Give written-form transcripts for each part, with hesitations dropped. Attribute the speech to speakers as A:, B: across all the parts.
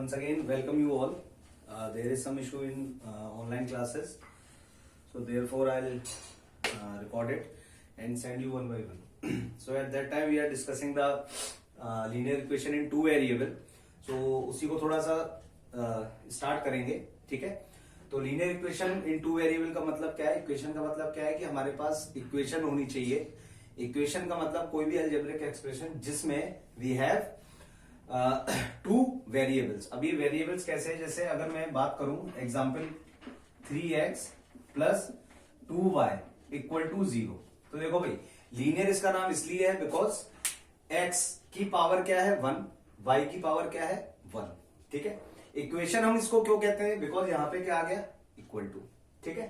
A: once again welcome you all. There is some issue in online classes, so therefore I'll record it and send you one by one. So at that time we are discussing the linear equation in two variable. So उसी को थोड़ा सा start करेंगे, ठीक है. तो linear equation in two variable का मतलब क्या है? इक्वेशन का मतलब क्या है कि हमारे पास इक्वेशन होनी चाहिए. इक्वेशन का मतलब कोई भी अलजेब्रिक एक्सप्रेशन जिसमें वी हैव टू वेरिएबल्स. अब ये वेरिएबल्स कैसे है? जैसे अगर मैं बात करूं example 3x plus 2y equal to 0. तो देखो भाई, लीनियर इसका नाम इसलिए है बिकॉज x की पावर क्या है 1, y की पावर क्या है 1. ठीक है. इक्वेशन हम इसको क्यों कहते हैं? बिकॉज यहां पे क्या आ गया इक्वल टू. ठीक है.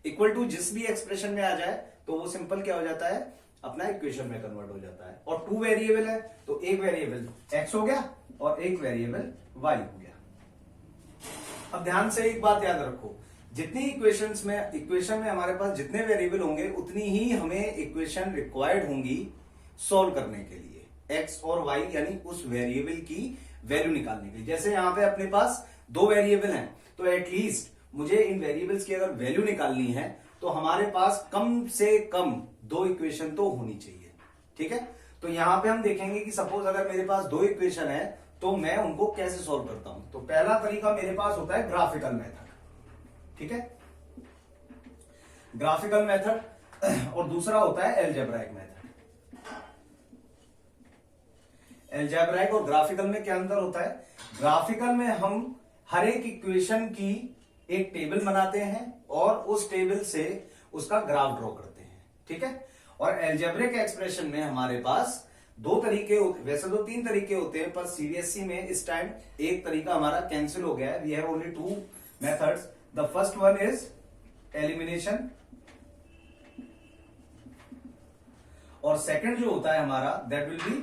A: इक्वल टू जिस भी एक्सप्रेशन में आ जाए तो वो सिंपल क्या हो जाता है, अपना इक्वेशन में कन्वर्ट हो जाता है. और टू वेरिएबल है तो एक वेरिएबल x हो गया और एक वेरिएबल y हो गया. अब ध्यान से एक बात याद रखो, जितनी इक्वेशन में हमारे पास जितने वेरिएबल होंगे उतनी ही हमें इक्वेशन रिक्वायर्ड होंगी सॉल्व करने के लिए, x और y यानी उस वेरिएबल की वैल्यू निकालने के लिए. जैसे यहां पे अपने पास दो वेरिएबल हैं तो एटलीस्ट मुझे इन वेरिएबल्स की अगर वैल्यू निकालनी है तो हमारे पास कम से कम दो इक्वेशन तो होनी चाहिए. ठीक है. तो यहां पे हम देखेंगे कि सपोज अगर मेरे पास दो इक्वेशन है तो मैं उनको कैसे सॉल्व करता हूं. तो पहला तरीका मेरे पास होता है ग्राफिकल मेथड. ठीक है, ग्राफिकल मेथड. और दूसरा होता है एल्जेब्राइक मेथड. एल्जेब्राइक और ग्राफिकल में क्या अंतर होता है? ग्राफिकल में हम हर एक इक्वेशन की एक टेबल बनाते हैं और उस टेबल से उसका ग्राफ ड्रॉ करते हैं. ठीक है. और एल्जेब्रिक एक्सप्रेशन में हमारे पास दो तरीके होते, वैसे तो तीन तरीके होते हैं, पर सीबीएसई में इस टाइम एक तरीका हमारा कैंसिल हो गया है. We have only two methods. The first one is elimination और सेकंड जो होता है हमारा दैट विल बी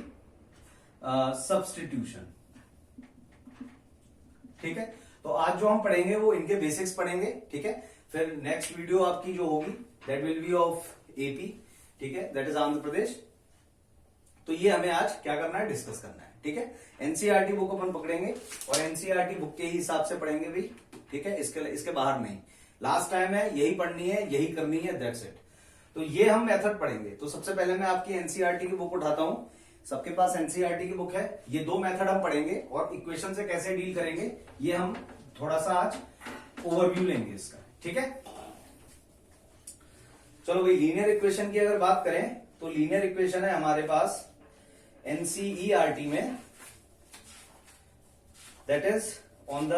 A: सब्स्टिट्यूशन. ठीक है. तो आज जो हम पढ़ेंगे वो इनके बेसिक्स पढ़ेंगे. ठीक है. फिर नेक्स्ट वीडियो आपकी जो होगी that will B of AP. ठीक है, दैट इज आंध्र प्रदेश. तो ये हमें आज क्या करना है, डिस्कस करना है. ठीक है. एनसीईआरटी बुक अपन पकड़ेंगे और एनसीईआरटी बुक के ही हिसाब से पढ़ेंगे भाई. ठीक है. इसके बाहर नहीं. लास्ट टाइम है, यही पढ़नी है, यही करनी है, दैट्स इट. तो ये हम मेथड पढ़ेंगे. तो सबसे पहले मैं आपकी एनसीईआरटी की बुक उठाता हूं. सबके पास एनसीईआरटी की बुक है. ये दो मेथड हम पढ़ेंगे और इक्वेशन से कैसे डील करेंगे ये हम थोड़ा सा आज ओवरव्यू लेंगे इसका. ठीक है. चलो भाई, लीनियर इक्वेशन की अगर बात करें तो लीनियर इक्वेशन है हमारे पास एनसीईआरटी में, that is on the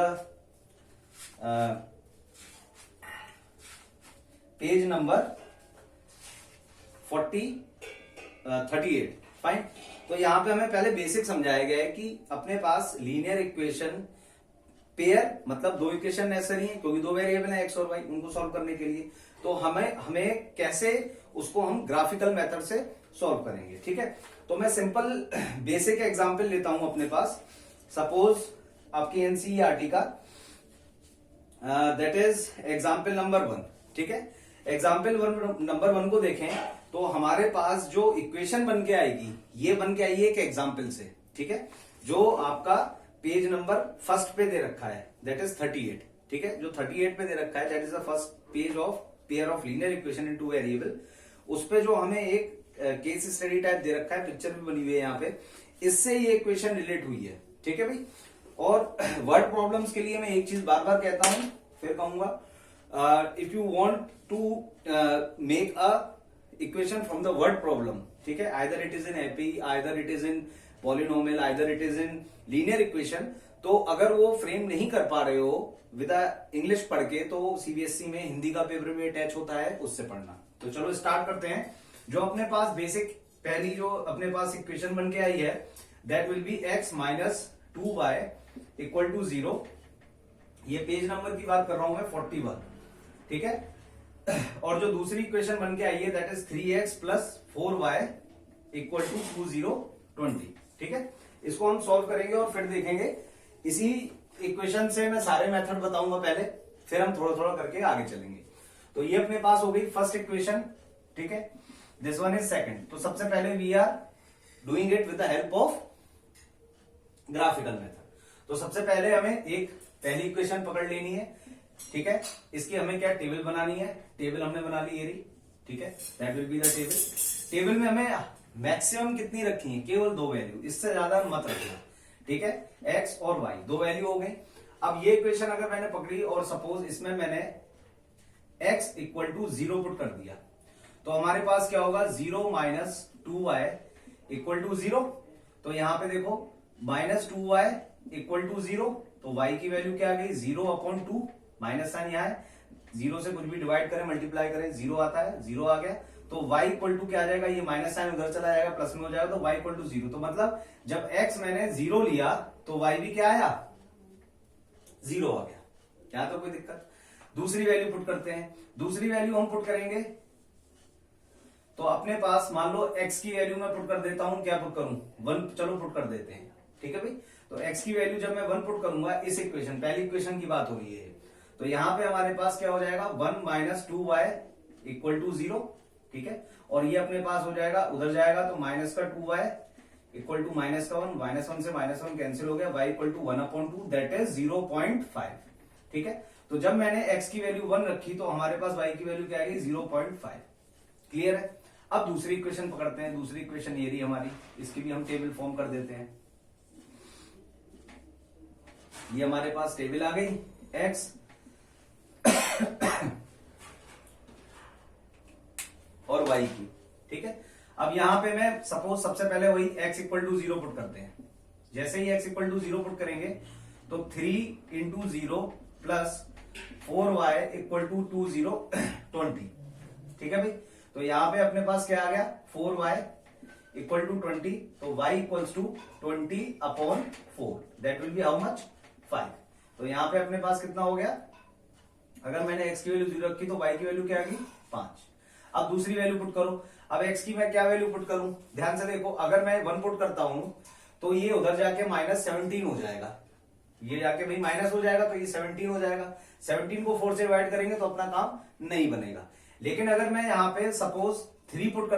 A: page number 38. Fine. तो यहां पे हमें पहले बेसिक समझाया गया है कि अपने पास लीनियर इक्वेशन पेयर मतलब दो इक्वेशन नेसेसरी है क्योंकि दो वेरिएबल हैं x और y, उनको सॉल्व करने के लिए. तो हमें कैसे उसको हम ग्राफिकल मेथड से सॉल्व करेंगे. ठीक है. तो मैं सिंपल बेसिक एग्जांपल लेता हूं अपने पास. सपोज आपकी एनसीईआरटी का दैट इज एग्जांपल नंबर 1. ठीक है. एग्जांपल नंबर 1 को देखें तो हमारे पास जो इक्वेशन बन के आएगी ये बन के आई है एक एग्जांपल से. ठीक है. जो आपका पेज नंबर फर्स्ट पे दे रखा है दैट इज 38. ठीक है. जो 38 पे दे रखा है that is the first page of pair of linear equation in two variable. उस पे जो हमें एक केस स्टडी टाइप दे रखा है, पिक्चर भी बनी हुई है यहाँ पे, इससे ये इक्वेशन रिलेट हुई है. ठीक है भाई. और वर्ड प्रॉब्लम्स के लिए मैं एक चीज बार बार कहता हूं, फिर कहूंगा, if you want to make a equation from the word problem, ठीक है, either it is in AP, either it is in polynomial, either it is in linear equation, तो अगर वो फ्रेम नहीं कर पा रहे हो विद इंग्लिश पढ़ के तो सीबीएसई में हिंदी का पेपर भी अटैच होता है, उससे पढ़ना. तो चलो स्टार्ट करते हैं. जो अपने पास बेसिक पहली जो अपने पास इक्वेशन बन के आई है that will be x minus 2y equal to 0. ये पेज नंबर की बात कर रहा हूं मैं 41. ठीक है. और जो दूसरी इक्वेशन बन के आई है that is 3x plus 4y equal to 20. ठीक है. इसको हम सॉल्व करेंगे और फिर देखेंगे. इसी इक्वेशन से मैं सारे मेथड बताऊंगा पहले, फिर हम थोड़ा थोड़ा करके आगे चलेंगे. तो ये अपने पास हो गई फर्स्ट इक्वेशन. ठीक है. This one is second. तो सबसे पहले we are doing it with the help of graphical method. तो सबसे पहले हमें एक पहली इक्वेशन पकड़ लेनी है, ठीक है। इसकी हमें क्या टेबल बनानी है, टेबल हमने बना ली ये रही, ठीक है, that will be the table. Table में हमें मैक्सिमम कितनी रखी है, केवल 2 वैल्यू, इससे ज्यादा मत रखना, ठीक है। एक्स और वाई 2 वैल्यू हो गई। अब ये इक्वेशन अगर मैंने पकड़ी और सपोज इसमें मैंने x इक्वल टू 0 पुट कर दिया, तो हमारे पास क्या होगा, 0 माइनस 2y इक्वल टू 0। तो यहां पे देखो माइनस 2y इक्वल टू 0, तो y की वैल्यू क्या आ गई, 0/2, माइनस साइन यहां है, 0 से कुछ भी डिवाइड करें मल्टीप्लाई करें 0 आता है, 0 आ गया। तो y इक्वल टू क्या आ जाएगा, ये माइनस साइन उधर चला जाएगा, प्लस में हो जाएगा, तो y इक्वल टू 0। तो मतलब जब x मैंने 0 लिया तो y भी क्या आया, 0 आ गया। क्या तो कोई दिक्कत। दूसरी वैल्यू पुट करते हैं। दूसरी वैल्यू हम पुट करेंगे तो अपने पास मान लो x की वैल्यू मैं पुट कर देता हूं, क्या पुट करूं, 1 चलो पुट कर देते हैं, ठीक है भाई। तो x की वैल्यू जब मैं 1 पुट करूंगा, इस इक्वेशन पहली इक्वेशन की बात हो रही है, तो यहां पे हमारे पास क्या हो जाएगा, 1 माइनस 2y इक्वल टू 0, ठीक है। और ये अपने पास हो जाएगा, उधर जाएगा तो माइनस का 2y इक्वल टू माइनस का 1, माइनस 1 से माइनस 1 कैंसिल हो गया, y equal to 1/2 that is 0.5, ठीक है। तो जब मैंने x की वैल्यू 1 रखी तो हमारे पास y की वैल्यू क्या आएगी, 0.5। क्लियर है। अब दूसरी इक्वेशन पकड़ते हैं। दूसरी इक्वेशन ये रही हमारी, इसकी भी हम टेबल फॉर्म कर देते हैं। ये हमारे पास टेबल आ गई x और y की, ठीक है। अब यहां पे मैं सपोज सबसे पहले वही x इक्वल टू 0 पुट करते हैं। जैसे ही x इक्वल टू 0 पुट करेंगे तो 3 into 0 plus 4y equal to 2 0 20, ठीक है भाई। तो यहां पे अपने पास क्या आ गया, 4y इक्वल टू 20, तो y equals to 20/4 that will be how much, 5। तो यहां पे अपने पास कितना हो गया, अगर मैंने x की वैल्यू 0 रखी तो y की वैल्यू क्या आ गई, 5। अब दूसरी वैल्यू पुट करो। अब x की मैं क्या वैल्यू पुट करूं, ध्यान से देखो, अगर मैं 1 पुट करता हूं तो ये उधर जाके माइनस 17 हो जाएगा, ये जाके भाई माइनस हो जाएगा, तो ये 17 हो जाएगा। 17 को 4 से डिवाइड करेंगे तो अपना काम नहीं बनेगा। लेकिन अगर मैं यहाँ पे सपोज 2 पुट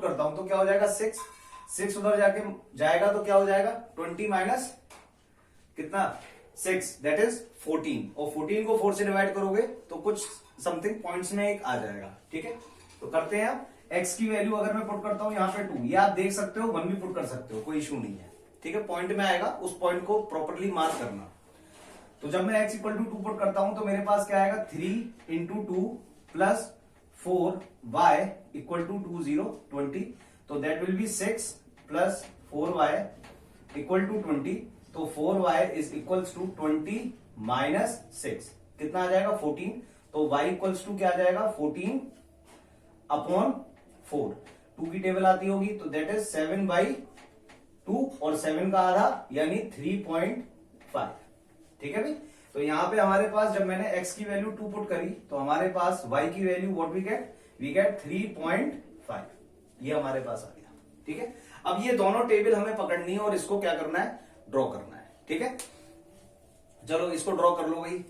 A: करता हूं तो क्या हो जाएगा, 6 उधर जाके जाएगा तो क्या हो जाएगा, 20 माइनस कितना, 6 दैट इज 14, और 14 को 4 से डिवाइड करोगे तो कुछ समथिंग पॉइंट्स में एक आ जाएगा, ठीक है। तो करते हैं अब x की वैल्यू अगर मैं पुट करता हूं यहाँ पे 2, ये आप देख सकते हो, 1 भी पुट कर सकते हो, कोई इशू नहीं है, ठीक है। पॉइंट में आएगा, उस पॉइंट को प्रॉपरली मार्क करना। तो जब मैं x इक्वल टू 2 पुट करता हूं तो मेरे पास क्या आएगा, 3 into 2 plus 4y equal to 20 तो that will be 6 plus 4y equal to 20, तो 4y is equals to 20 minus 6 कितना आ जाएगा, 14। तो y इक्वल्स टू क्या आ जाएगा, 14/4। 2 की टेबल आती होगी तो दैट इज 7/2 और 7 का आधा यानी 3.5, ठीक है भाई। तो यहां पे हमारे पास जब मैंने x की वैल्यू 2 पुट करी तो हमारे पास y की वैल्यू व्हाट वी गेट 3.5, ये हमारे पास आ गया, ठीक है। अब ये दोनों टेबल हमें पकड़नी है और इसको क्या करना है, ड्रॉ करना है, ठीक है। चलो इसको ड्रॉ कर लो भाई।